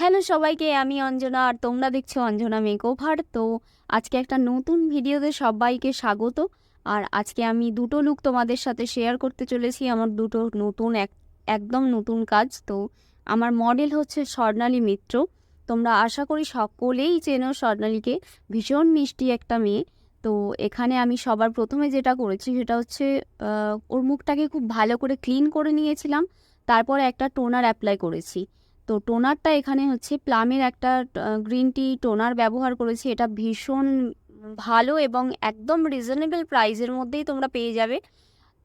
Hello সবাইকে, আমি অঞ্জনা আর তোমরা দেখছো অঞ্জনা মেকওভার। তো আজকে একটা নতুন ভিডিওতে সবাইকে স্বাগত। আর আজকে আমি দুটো লুক তোমাদের সাথে শেয়ার করতে চলেছি। আমার দুটো নতুন একদম নতুন কাজ। তো আমার মডেল হচ্ছে স্বর্ণালী মিত্র। তোমরা আশা করি সকলেই চেনো স্বর্ণালীকে। ভীষণ মিষ্টি একটা মেয়ে। তো এখানে আমি সবার প্রথমে যেটা করেছি সেটা হচ্ছে ওর মুখটাকে খুব ভালো করে ক্লিন করে নিয়েছিলাম। তারপরে একটা টোনার অ্যাপ্লাই করেছি। তো টোনারটা এখানে হচ্ছে প্লামের একটা গ্রিন টি টোনার ব্যবহার করেছি। এটা ভীষণ ভালো এবং একদম রিজনেবল প্রাইসের মধ্যেই তোমরা পেয়ে যাবে।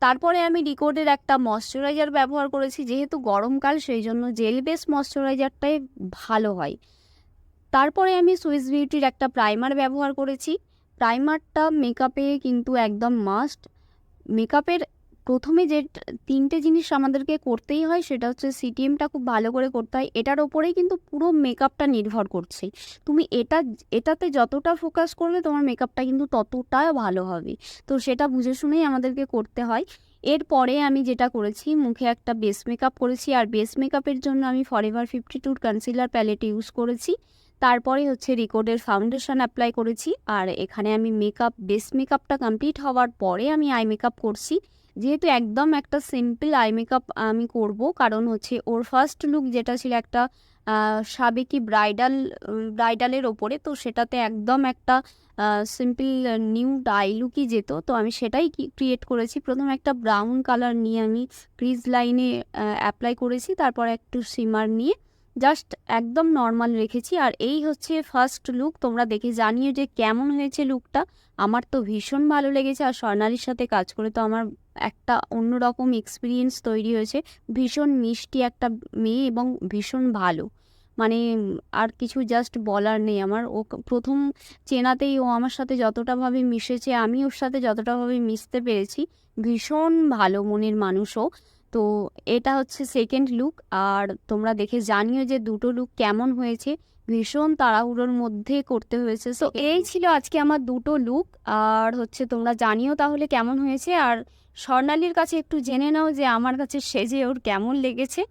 তারপরে আমি রিকোডের একটা ময়শ্চারাইজার ব্যবহার করেছি। যেহেতু গরমকাল সেই জন্য জেল বেস ময়শ্চারাইজারটাই ভালো হয়। তারপরে আমি সুইস বিউটির একটা প্রাইমার ব্যবহার করেছি। প্রাইমারটা মেকআপে কিন্তু একদম মাস্ট। মেকআপের প্রথমে যে তিনটে জিনিস আমাদেরকে করতেই হয় সেটা হচ্ছে সিটিএমটা খুব ভালো করে করতে হয়। এটার ওপরেই কিন্তু পুরো মেকআপটা নির্ভর করছে। তুমি এটাতে যতটা ফোকাস করবে তোমার মেকআপটা কিন্তু ততটাই ভালো হবে। তো সেটা বুঝে শুনেই আমাদেরকে করতে হয়। এরপরে আমি যেটা করেছি, মুখে একটা বেস মেকআপ করেছি। আর বেস মেকআপের জন্য আমি ফরএভার 52 কনসিলার প্যালেট ইউজ করেছি। তারপরে হচ্ছে রিকোডের ফাউন্ডেশন অ্যাপ্লাই করেছি। আর এখানে আমি বেস মেকআপটা কমপ্লিট হওয়ার পরে আমি আই মেকআপ করছি। যেহেতু একদম একটা সিম্পল আই মেকআপ আমি করব, কারণ হচ্ছে ওর ফার্স্ট লুক যেটা ছিল একটা সাবেকি ব্রাইডালের ওপরে, তো সেটাতে একদম একটা সিম্পল নিউ আই লুকই যেত। তো আমি সেটাই ক্রিয়েট করেছি। প্রথমে একটা ব্রাউন কালার নিয়ে আমি ক্রিজ লাইনে অ্যাপ্লাই করেছি, তারপর একটু শিমার নিয়ে জাস্ট একদম নর্মাল রেখেছি। আর এই হচ্ছে ফার্স্ট লুক। তোমরা দেখে জানিও যে কেমন হয়েছে লুকটা। আমার তো ভীষণ ভালো লেগেছে। আর স্বর্ণালীর সাথে কাজ করে তো আমার একটা অন্যরকম এক্সপিরিয়েন্স তৈরি হয়েছে। ভীষণ মিষ্টি একটা মেয়ে এবং ভীষণ ভালো, মানে আর কিছু জাস্ট বলার নেই আমার। ও প্রথম চেনাতেই ও আমার সাথে যতটাভাবে মিশেছে, আমি ওর সাথে যতটাভাবে মিশতে পেরেছি, ভীষণ ভালো মনের মানুষও। তো এটা হচ্ছে সেকেন্ড লুক। আর তোমরা দেখে জানিও যে দুটো লুক কেমন হয়েছে। ভীষণ তাড়াহুড়োর মধ্যে করতে হয়েছে। তো এই ছিল আজকে আমার দুটো লুক। আর হচ্ছে তোমরা জানিও তাহলে কেমন হয়েছে। আর স্বর্ণালীর কাছে একটু জেনে নাও যে আমার কাছে সেজে ওর কেমন লেগেছে।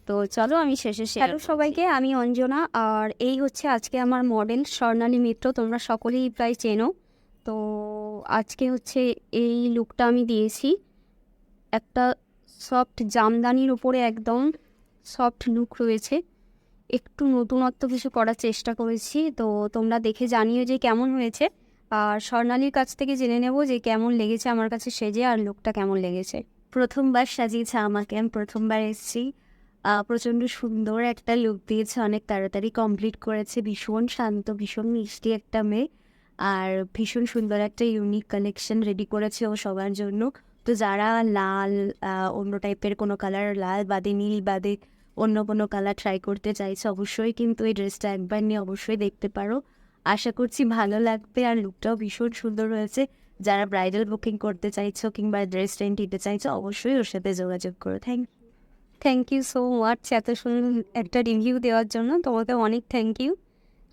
তো চলো আমি শেষে হ্যালো সবাইকে, আমি অঞ্জনা। আর এই হচ্ছে আজকে আমার মডেল স্বর্ণালী মিত্র। তোমরা সকলেই প্রায় চেনো। তো আজকে হচ্ছে এই লুকটা আমি দিয়েছি। একটা সফট জামদানির উপরে একদম সফট লুক রয়েছে। একটু নতুনত্ব কিছু করার চেষ্টা করেছি। তো তোমরা দেখে জানিও যে কেমন হয়েছে। আর স্বর্ণালীর কাছ থেকে জেনে নেব যে কেমন লেগেছে আমার কাছে সেজে, আর লুকটা কেমন লেগেছে। প্রথমবার সাজিয়েছে আমাকে, আমি প্রথমবার এসেছি। প্রচণ্ড সুন্দর একটা লুক দিয়েছে, অনেক তাড়াতাড়ি কমপ্লিট করেছে। ভীষণ শান্ত, ভীষণ মিষ্টি একটা মেয়ে। আর ভীষণ সুন্দর একটা ইউনিক কালেকশন রেডি করেছে ও সবার জন্য। তো যারা লাল, অন্য টাইপের কোনো কালার, লাল বাদে নীল বাদে অন্য কোনো কালার ট্রাই করতে চাইছে, অবশ্যই কিন্তু এই ড্রেসটা একবার নিয়ে অবশ্যই দেখতে পারো। আশা করছি ভালো লাগবে। আর লুকটাও ভীষণ সুন্দর হয়েছে। যারা ব্রাইডাল বুকিং করতে চাইছো কিংবা ড্রেস রেন্ট দিতে চাইছো, অবশ্যই ওর সাথে যোগাযোগ করো। থ্যাংক ইউ সো মাচ এত সুন্দর একটা রিভিউ দেওয়ার জন্য। তোমাকে অনেক থ্যাংক ইউ।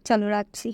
চলো রাখছি।